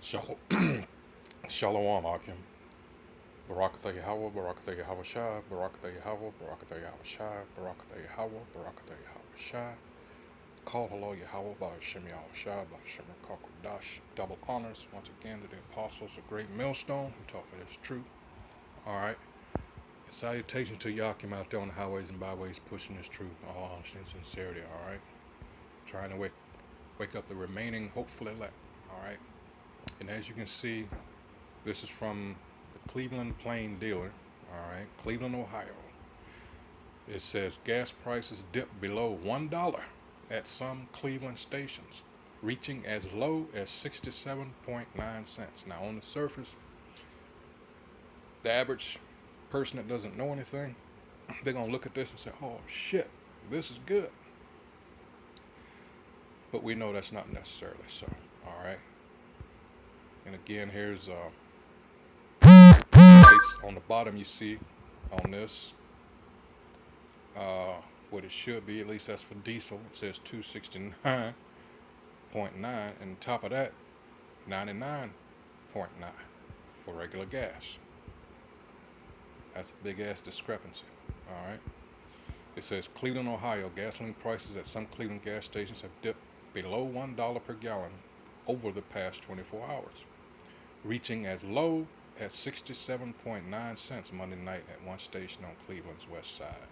Shalom, Shalom Akim. Barakatha Yahweh, Barakatha Yahweh Shah, Barakatha Yahweh, Barakatha Yahweh Shah, Barakatha Yahweh, Barakatha Yahweh Shah. Call hello Yahweh, Ba'ashem Yahweh Shah, Ba'ashem Kakwadash. Double honors once again to the apostles of Great Millstone who taught me this truth. Alright. Salutations to Yakim out there on the highways and byways pushing this truth in all honesty and sincerity. Alright. Trying to wake up the remaining hopeful elect. Alright. And as you can see, this is from the Cleveland Plain Dealer, all right, Cleveland, Ohio. It says gas prices dipped below $1 at some Cleveland stations, reaching as low as 67.9 cents. Now, on the surface, the average person that doesn't know anything, they're going to look at this and say, oh, shit, this is good. But we know that's not necessarily so, all right? And again, here's price on the bottom you see on this what it should be, at least that's for diesel. It says 269.9, and top of that 99.9 for regular gas. That's a big ass discrepancy. All right. It says Cleveland, Ohio, gasoline prices at some Cleveland gas stations have dipped below $1 per gallon over the past 24 hours, reaching as low as 67.9 cents Monday night at one station on Cleveland's west side.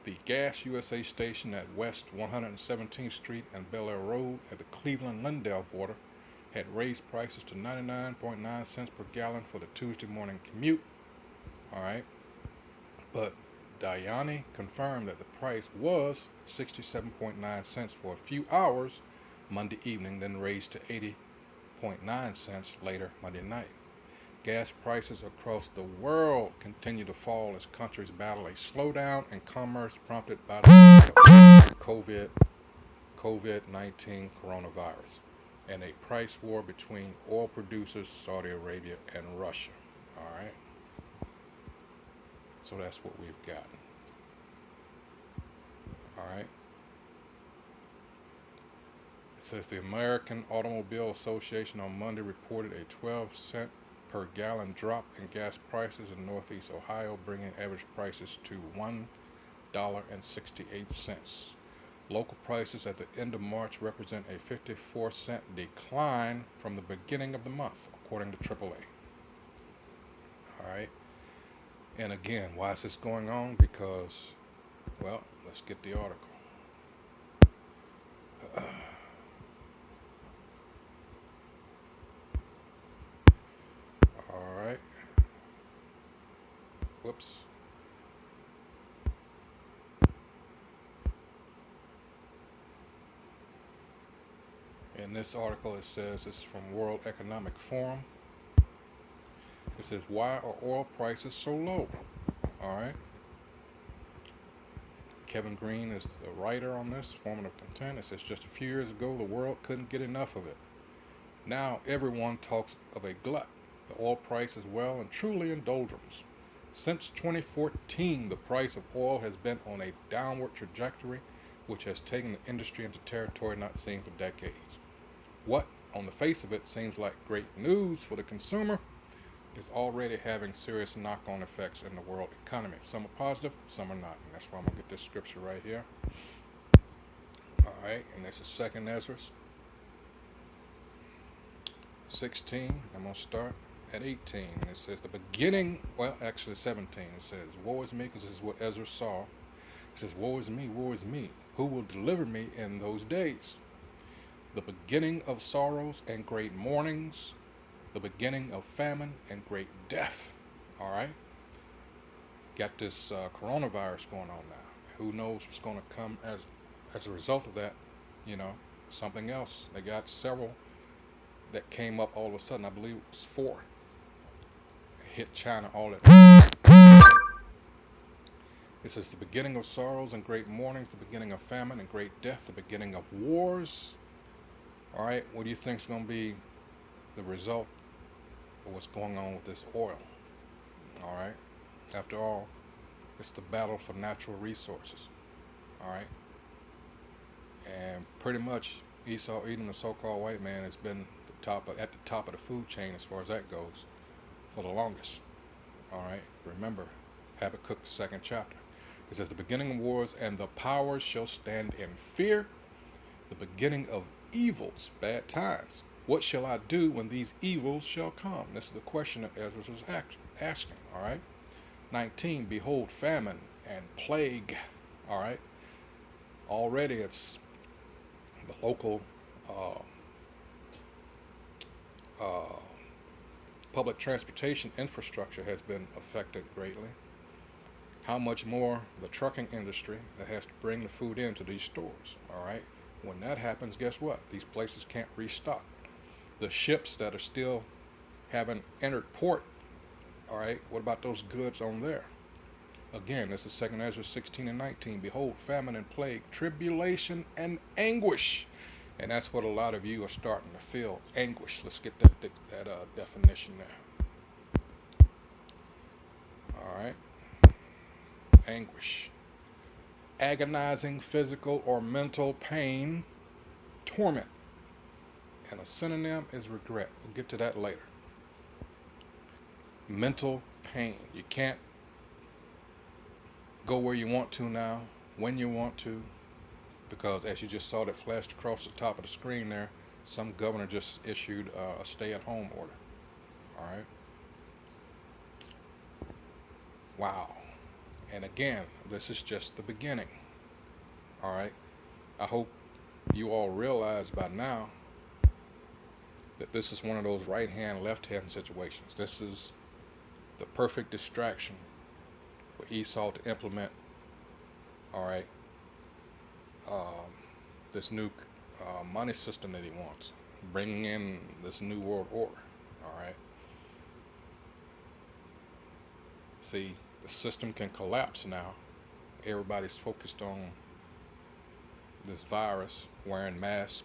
The Gas USA station at West 117th Street and Bel Air Road at the Cleveland-Lindale border had raised prices to 99.9 cents per gallon for the Tuesday morning commute. All right. But Diani confirmed that the price was 67.9 cents for a few hours Monday evening, then raised to 80.9 cents later Monday night. Gas prices across the world continue to fall as countries battle a slowdown in commerce prompted by the COVID-19 coronavirus and a price war between oil producers Saudi Arabia and Russia. All right. So that's what we've got. All right. It says the American Automobile Association on Monday reported a 12-cent per gallon drop in gas prices in Northeast Ohio, bringing average prices to $1.68. Local prices at the end of March represent a 54-cent decline from the beginning of the month, according to AAA. All right. And again, why is this going on? Because, well, let's get the article. All right. Whoops. In this article, it says it's from World Economic Forum. It says, why are oil prices so low? All right. Kevin Green is the writer on this, formative content. It says, just a few years ago, the world couldn't get enough of it. Now everyone talks of a glut. The oil price is well and truly in doldrums. Since 2014, the price of oil has been on a downward trajectory, which has taken the industry into territory not seen for decades. What, on the face of it, seems like great news for the consumer is already having serious knock-on effects in the world economy. Some are positive, some are not. And that's why I'm going to get this scripture right here. All right, and this is 2nd Ezra 16. I'm going to start at 18. And it says the beginning, well, actually 17. It says, woe is me, because this is what Ezra saw. It says, woe is me, who will deliver me in those days? The beginning of sorrows and great mournings, the beginning of famine and great death. All right? Got this coronavirus going on now. Who knows what's going to come as a result of that, something else. They got several that came up all of a sudden. I believe it was 4. It hit China all at once. It says the beginning of sorrows and great mournings, the beginning of famine and great death, the beginning of wars. All right, what do you think is going to be the result of what's going on with this oil? All right, after all, it's the battle for natural resources. All right, and pretty much Esau, Edom, the so-called white man, has been the at the top of the food chain as far as that goes for the longest. All right. Remember, Habakkuk, the second chapter. It says, the beginning of wars and the powers shall stand in fear, the beginning of evils, bad times. What shall I do when these evils shall come? This is the question that Ezra was asking. All right. 19, behold, famine and plague. All right. Already it's the local public transportation infrastructure has been affected greatly. How much more the trucking industry that has to bring the food into these stores, all right? When that happens, guess what? These places can't restock. The ships that are still haven't entered port, all right, what about those goods on there? Again, this is 2 Ezra 16 and 19. Behold, famine and plague, tribulation and anguish. And that's what a lot of you are starting to feel, anguish. Let's get that definition there. All right. Anguish. Agonizing physical or mental pain, torment. And a synonym is regret. We'll get to that later. Mental pain. You can't go where you want to now, when you want to, because as you just saw that flashed across the top of the screen there, some governor just issued a stay-at-home order. All right. Wow. And again, this is just the beginning. All right. I hope you all realize by now that this is one of those right-hand, left-hand situations. This is the perfect distraction for Esau to implement, all right, this new money system that he wants, bringing in this new world order, all right. See, the system can collapse now. Everybody's focused on this virus, wearing masks,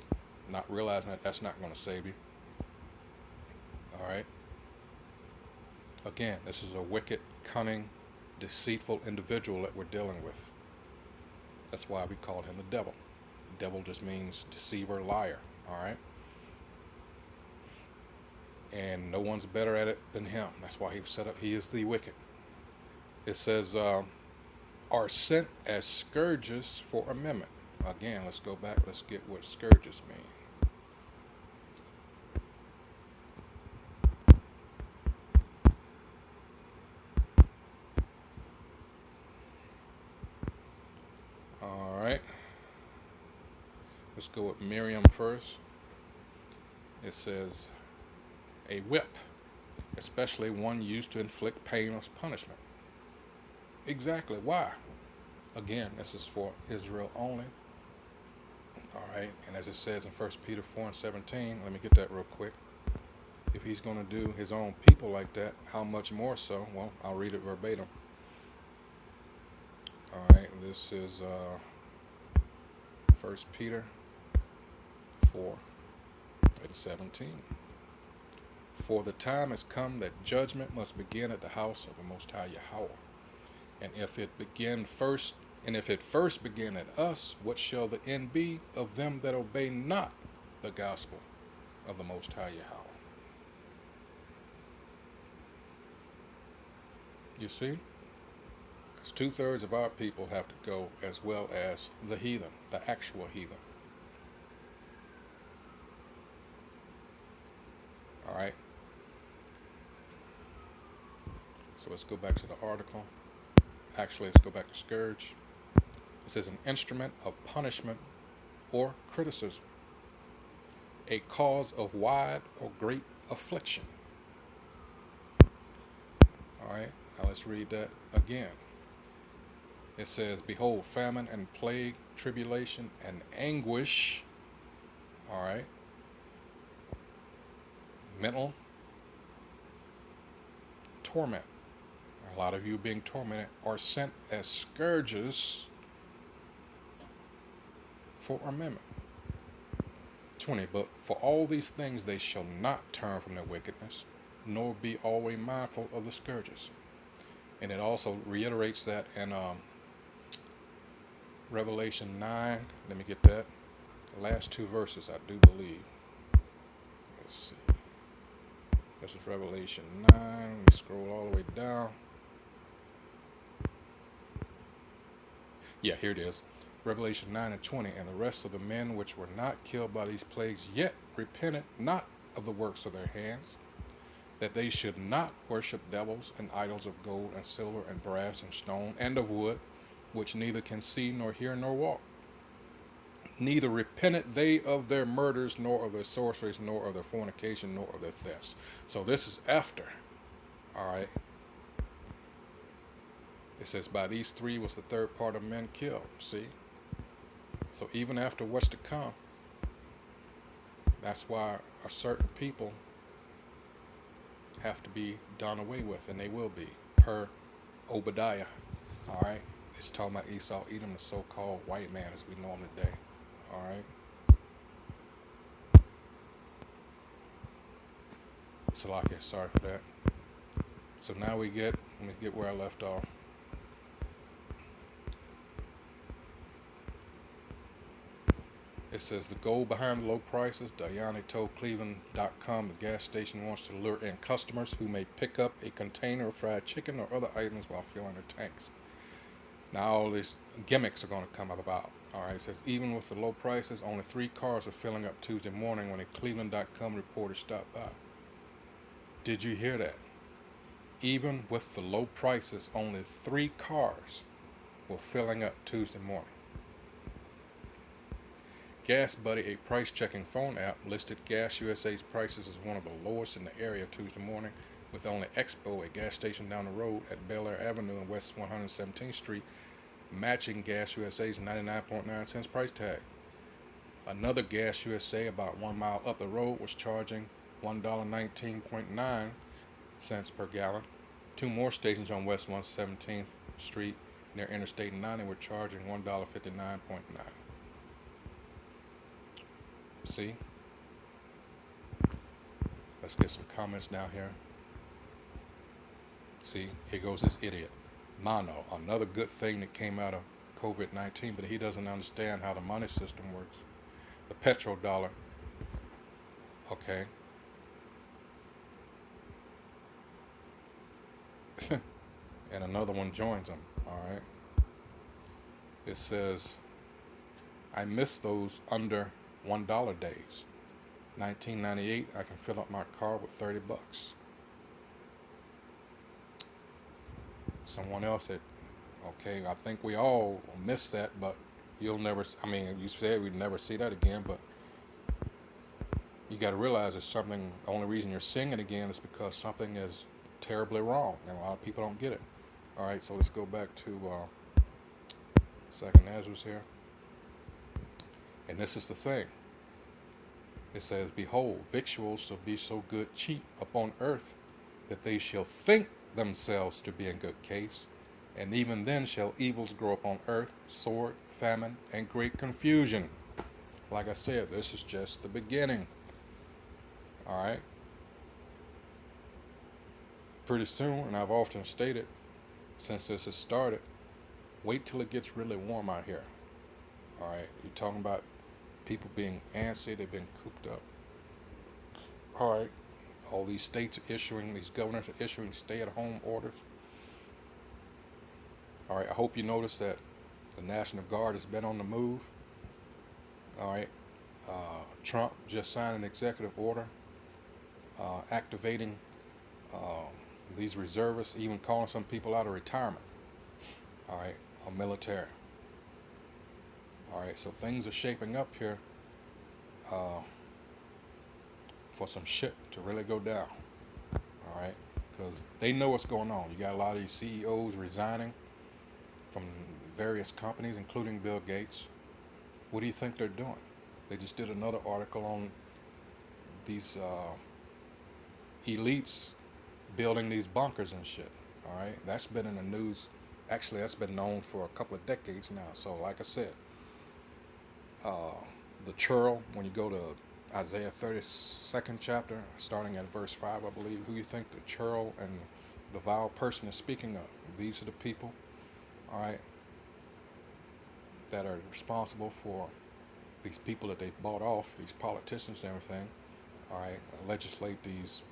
not realizing that that's not going to save you, all right. Again, this is a wicked, cunning, deceitful individual that we're dealing with. That's why we call him the devil. Devil just means deceiver, liar, all right? And no one's better at it than him. That's why he was set up. He is the wicked. It says, are sent as scourges for amendment. Again, let's go back. Let's get what scourges mean. All right. Let's go with Miriam first. It says, a whip, especially one used to inflict pain or punishment. Exactly. Why? Again, this is for Israel only. All right. And as it says in 1 Peter 4 and 17, let me get that real quick. If he's going to do his own people like that, how much more so? Well, I'll read it verbatim. All right. This is 1 Peter 4 and 17. For the time has come that judgment must begin at the house of the Most High Yahweh. And if it first begin at us, what shall the end be of them that obey not the gospel of the Most High Yahweh? You see? Because 2/3 of our people have to go, as well as the heathen, the actual heathen. All right. So let's go back to the article. Actually, let's go back to scourge. It says an instrument of punishment or criticism, a cause of wide or great affliction. All right, now let's read that again. It says, behold, famine and plague, tribulation and anguish. All right. Mental torment. A lot of you being tormented are sent as scourges for amendment. 20. But for all these things they shall not turn from their wickedness, nor be always mindful of the scourges. And it also reiterates that in Revelation 9. Let me get that. The last two verses, I do believe. Let's see. This is Revelation 9. We scroll all the way down. Yeah, here it is. Revelation 9 and 20. And the rest of the men which were not killed by these plagues yet repented not of the works of their hands, that they should not worship devils and idols of gold and silver and brass and stone and of wood, which neither can see nor hear nor walk. Neither repented they of their murders, nor of their sorceries, nor of their fornication, nor of their thefts. So this is after. All right. It says, by these three was the third part of men killed. See? So even after what's to come, that's why a certain people have to be done away with, and they will be, per Obadiah. All right? It's talking about Esau, Edom, the so-called white man as we know him today. All right? Salakia, sorry for that. So now let me get where I left off. It says the goal behind the low prices. Diane told Cleveland.com the gas station wants to lure in customers who may pick up a container of fried chicken or other items while filling their tanks. Now all these gimmicks are going to come about. All right, it says even with the low prices, only 3 cars are filling up Tuesday morning when a Cleveland.com reporter stopped by. Did you hear that? Even with the low prices, only 3 cars were filling up Tuesday morning. Gas Buddy, a price-checking phone app, listed Gas USA's prices as one of the lowest in the area Tuesday morning, with only Expo, a gas station down the road at Bel Air Avenue and West 117th Street, matching Gas USA's 99.9 cents price tag. Another Gas USA about 1 mile up the road was charging $1.19.9 per gallon. 2 more stations on West 117th Street near Interstate 90 were charging $1.59.9. See? Let's get some comments down here. See, here goes this idiot. Mono, another good thing that came out of COVID-19, but he doesn't understand how the money system works. The petrodollar. Okay. And another one joins him. All right. It says, I miss those under $1 days. 1998, I can fill up my car with $30. Someone else said, okay, I think we all miss that, but you'll never, I mean, you said we'd never see that again, but you got to realize it's something, the only reason you're seeing it again is because something is terribly wrong, and a lot of people don't get it. All right, so let's go back to Second Ezra's here. And this is the thing. It says, behold, victuals shall be so good cheap upon earth, that they shall think themselves to be in good case, and even then shall evils grow upon earth, sword, famine, and great confusion. Like I said, this is just the beginning. All right? Pretty soon, and I've often stated, since this has started, wait till it gets really warm out here. All right? You're talking about people being antsy, they've been cooped up. All right? All these states are issuing, these governors are issuing stay-at-home orders. All right, I hope you notice that the National Guard has been on the move. All right, Trump just signed an executive order activating these reservists, even calling some people out of retirement. All right, on military. All right, so things are shaping up here for some shit to really go down. All right, because they know what's going on. You got a lot of these CEOs resigning from various companies, including Bill Gates. What do you think they're doing? They just did another article on these elites building these bunkers and shit. All right, that's been in the news. Actually, that's been known for a couple of decades now. So, like I said, the churl, when you go to Isaiah 32nd chapter, starting at verse 5, I believe, who you think the churl and the vile person is speaking of? These are the people, all right, that are responsible for these people that they bought off, these politicians and everything, all right, legislate these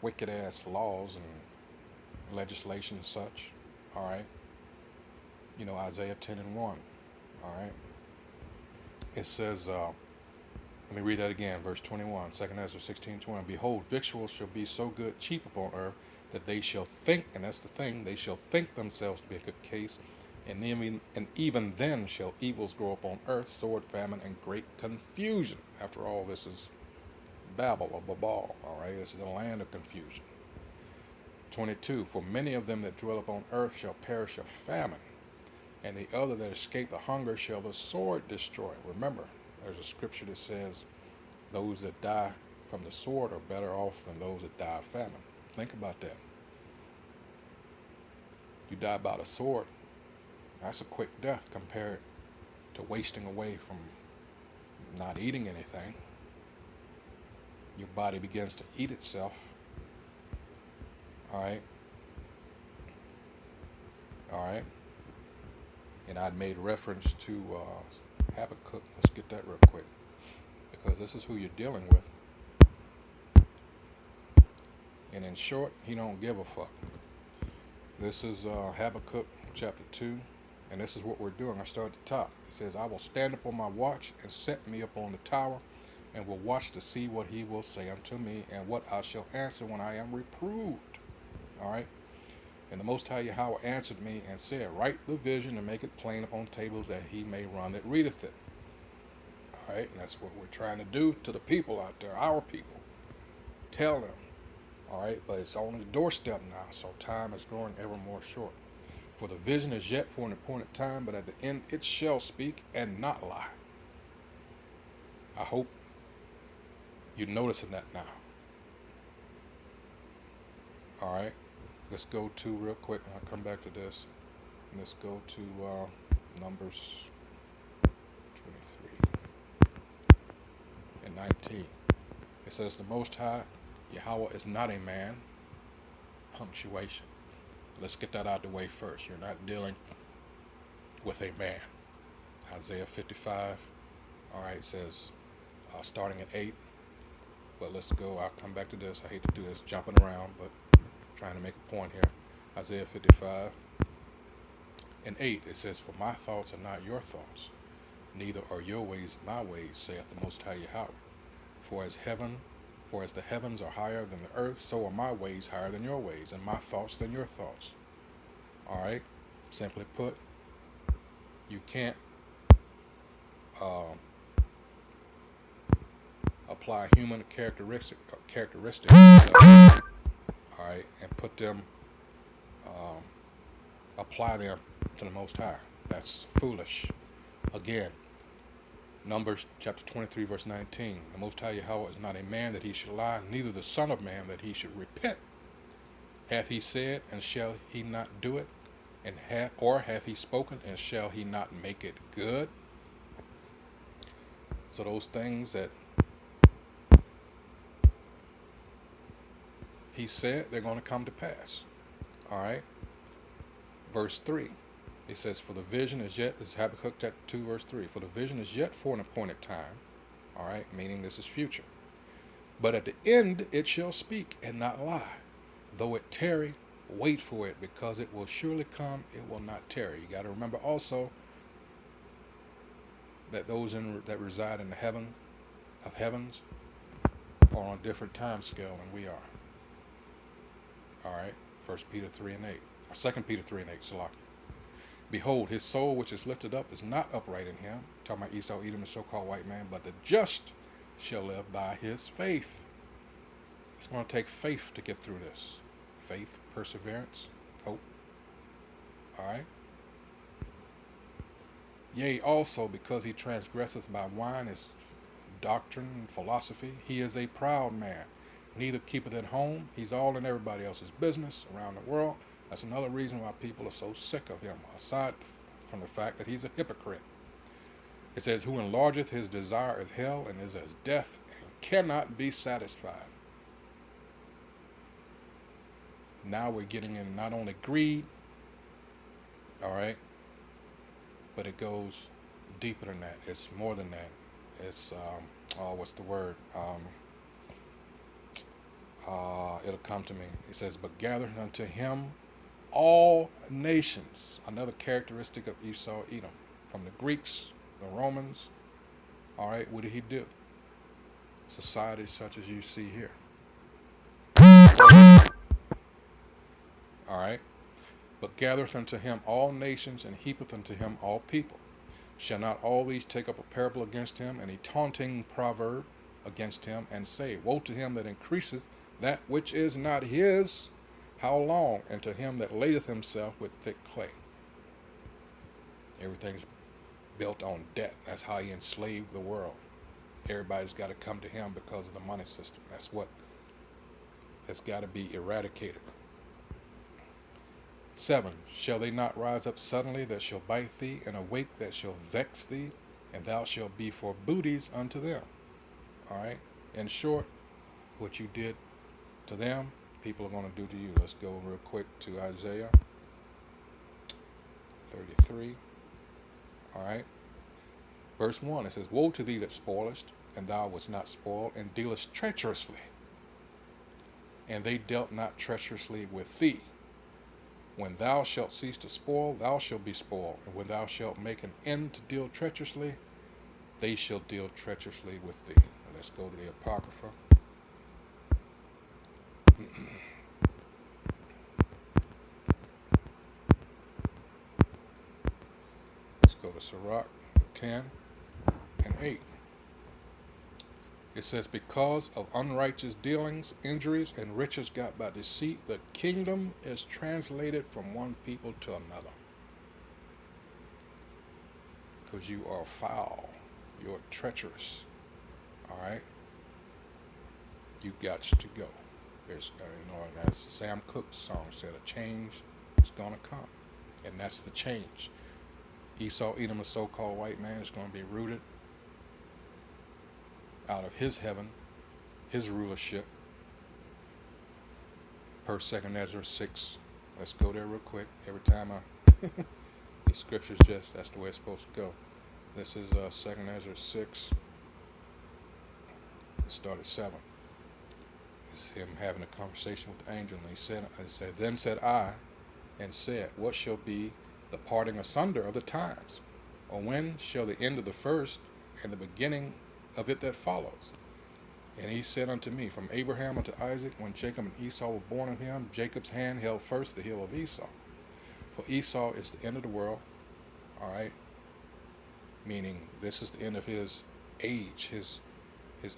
wicked ass laws and legislation and such, all right. Isaiah 10 and 1, all right. It says, let me read that again, verse 21, 2nd Ezra 16:20. Behold, victuals shall be so good, cheap upon earth, that they shall think, and that's the thing, they shall think themselves to be a good case, and even then shall evils grow upon earth, sword, famine, and great confusion. After all, this is Babel or Babal, all right? This is the land of confusion. 22, for many of them that dwell upon earth shall perish of famine, and the other that escape the hunger shall the sword destroy. Remember, there's a scripture that says those that die from the sword are better off than those that die of famine. Think about that. You die by the sword, that's a quick death compared to wasting away from not eating anything. Your body begins to eat itself. All right. All right. And I'd made reference to Habakkuk. Let's get that real quick, because this is who you're dealing with. And in short, he don't give a fuck. This is Habakkuk chapter 2, and this is what we're doing. I start at the top. It says, I will stand up on my watch and set me up on the tower, and will watch to see what he will say unto me, and what I shall answer when I am reproved. All right. And the Most High Yahweh answered me and said, write the vision and make it plain upon tables, that he may run that readeth it. All right, and that's what we're trying to do to the people out there, our people. Tell them. All right, but it's on the doorstep now, so time is growing ever more short. For the vision is yet for an appointed time, but at the end it shall speak and not lie. I hope you're noticing that now. All right. Let's go to, real quick, and I'll come back to this. Let's go to Numbers 23 and 19. It says, the Most High Yahweh is not a man. Punctuation. Let's get that out of the way first. You're not dealing with a man. Isaiah 55. All right, says, starting at 8. But let's go. I'll come back to this. I hate to do this jumping around, but trying to make a point here. Isaiah 55 and 8, it says, for my thoughts are not your thoughts, neither are your ways my ways, saith the Most High Yahweh. For as the heavens are higher than the earth, so are my ways higher than your ways, and my thoughts than your thoughts. All right. Simply put, you can't apply human characteristics, all right, and put them, apply them to the Most High. That's foolish. Again, Numbers chapter 23, verse 19. The Most High Yahweh is not a man that he should lie, neither the Son of Man that he should repent. Hath he said, and shall he not do it? And hath he spoken, and shall he not make it good? So those things that he said, they're going to come to pass. All right. Verse 3. It says, for the vision is yet, this is Habakkuk chapter 2, verse 3. For the vision is yet for an appointed time. All right. Meaning this is future. But at the end it shall speak and not lie. Though it tarry, wait for it, because it will surely come. It will not tarry. You got to remember also that those that reside in the heaven of heavens are on a different time scale than we are. All right, 1 Peter 3 and 8, or 2 Peter 3 and 8, Salaki. Behold, his soul which is lifted up is not upright in him, talking about Esau, Edom, the so-called white man, but the just shall live by his faith. It's going to take faith to get through this. Faith, perseverance, hope. All right. Yea, also because he transgresseth by wine, his doctrine and philosophy, he is a proud man. Neither keepeth at home. He's all in everybody else's business around the world. That's another reason why people are so sick of him, aside from the fact that he's a hypocrite. It says, who enlargeth his desire is hell, and is as death, and cannot be satisfied. Now we're getting in not only greed, all right, but it goes deeper than that. It's more than that. It's what's the word? It'll come to me. It says, but gather unto him all nations. Another characteristic of Esau, Edom. From the Greeks, the Romans. All right, what did he do? Societies such as you see here. All right. But gathereth unto him all nations, and heapeth unto him all people. Shall not all these take up a parable against him, and a taunting proverb against him, and say, woe to him that increaseth that which is not his? How long? And to him that ladeth himself with thick clay. Everything's built on debt. That's how he enslaved the world. Everybody's got to come to him because of the money system. That's what has got to be eradicated. 7. Shall they not rise up suddenly that shall bite thee, and awake that shall vex thee, and thou shalt be for booties unto them? All right. In short, what you did to them, people are going to do to you. Let's go real quick to Isaiah 33. All right. Verse 1, it says, woe to thee that spoilest, and thou wast not spoiled, and dealest treacherously. And they dealt not treacherously with thee. When thou shalt cease to spoil, thou shalt be spoiled. And when thou shalt make an end to deal treacherously, they shall deal treacherously with thee. Now let's go to the Apocrypha. Let's go to Sirach 10 and 8. It says, because of unrighteous dealings, injuries, and riches got by deceit, the kingdom is translated from one people to another. Because you are foul. You're treacherous. All right? You got to go. There's, as Sam Cooke's song said, a change is going to come. And that's the change. Esau, Edom, a so-called white man, is going to be rooted out of his heaven, his rulership, per 2nd Ezra 6. Let's go there real quick. Every time these scriptures that's the way it's supposed to go. This is 2nd Ezra 6. Let's start at 7. It's him having a conversation with the angel, and he said, then said I, and said, what shall be the parting asunder of the times? Or when shall the end of the first and the beginning of it that follows? And he said unto me, from Abraham unto Isaac, when Jacob and Esau were born of him, Jacob's hand held first the heel of Esau. For Esau is the end of the world, all right? Meaning this is the end of his age, his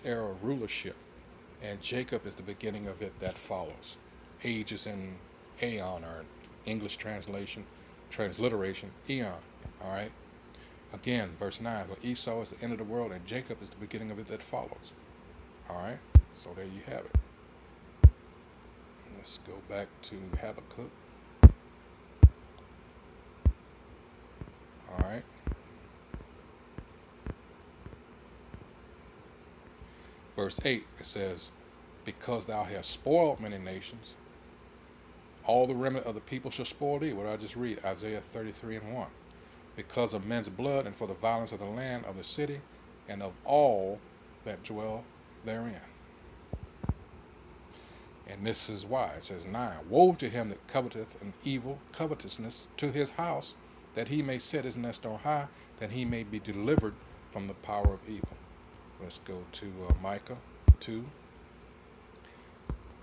era of rulership. And Jacob is the beginning of it that follows. Age is in aeon, or English transliteration, eon, all right? Again, verse 9, but Esau is the end of the world, and Jacob is the beginning of it that follows. All right, so there you have it. Let's go back to Habakkuk. All right. Verse 8, it says, because thou hast spoiled many nations, all the remnant of the people shall spoil thee. What did I just read? Isaiah 33 and 1. Because of men's blood, and for the violence of the land, of the city, and of all that dwell therein. And this is why. It says 9, woe to him that coveteth an evil covetousness to his house, that he may set his nest on high, that he may be delivered from the power of evil. Let's go to Micah 2.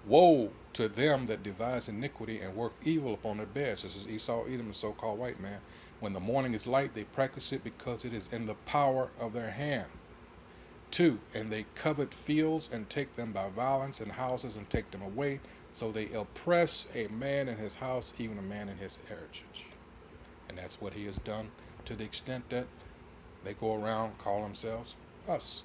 Woe to them that devise iniquity and work evil upon their beds. This is Esau, Edom, the so-called white man. When the morning is light, they practice it because it is in the power of their hand. 2, and they covet fields and take them by violence, and houses and take them away. So they oppress a man in his house, even a man in his heritage. And that's what he has done, to the extent that they go around, call themselves us.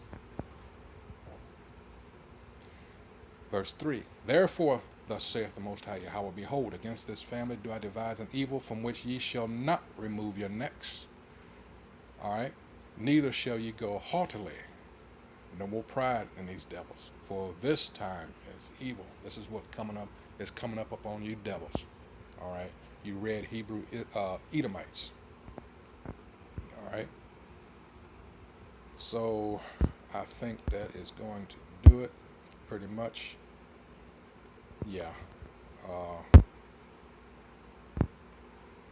Verse 3, therefore, thus saith the Most High Yahweh, behold, against this family do I devise an evil from which ye shall not remove your necks. All right? Neither shall ye go haughtily. No more pride in these devils. For this time is evil. This is what is coming up upon you devils. All right? You red Hebrew Edomites. All right? So I think that is going to do it pretty much. Yeah. Uh,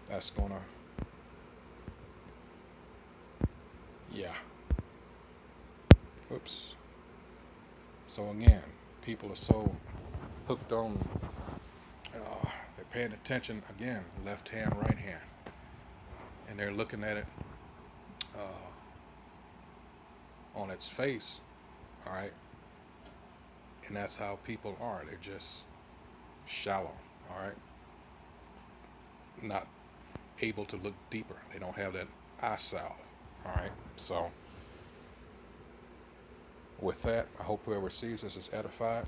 that's gonna, yeah. Oops. So again, people are so hooked on, they're paying attention again, left hand, right hand, and they're looking at it on its face, all right? And that's how people are. They're just shallow, all right? Not able to look deeper. They don't have that eye salve, all right? So, with that, I hope whoever sees this is edified.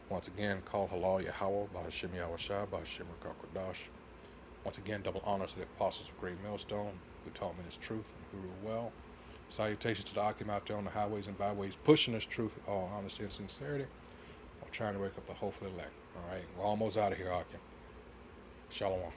Once again, call Halal Yahweh, Bahashim Yahweh Shah, Bahashim Rakakwadash. Once again, double honors to the apostles of Great Millstone who taught me this truth and who rule well. Salutations to the Akim out there on the highways and byways, pushing this truth with all honesty and sincerity, while trying to wake up the hopeful elect. All right, we're almost out of here, Akim. Shalom.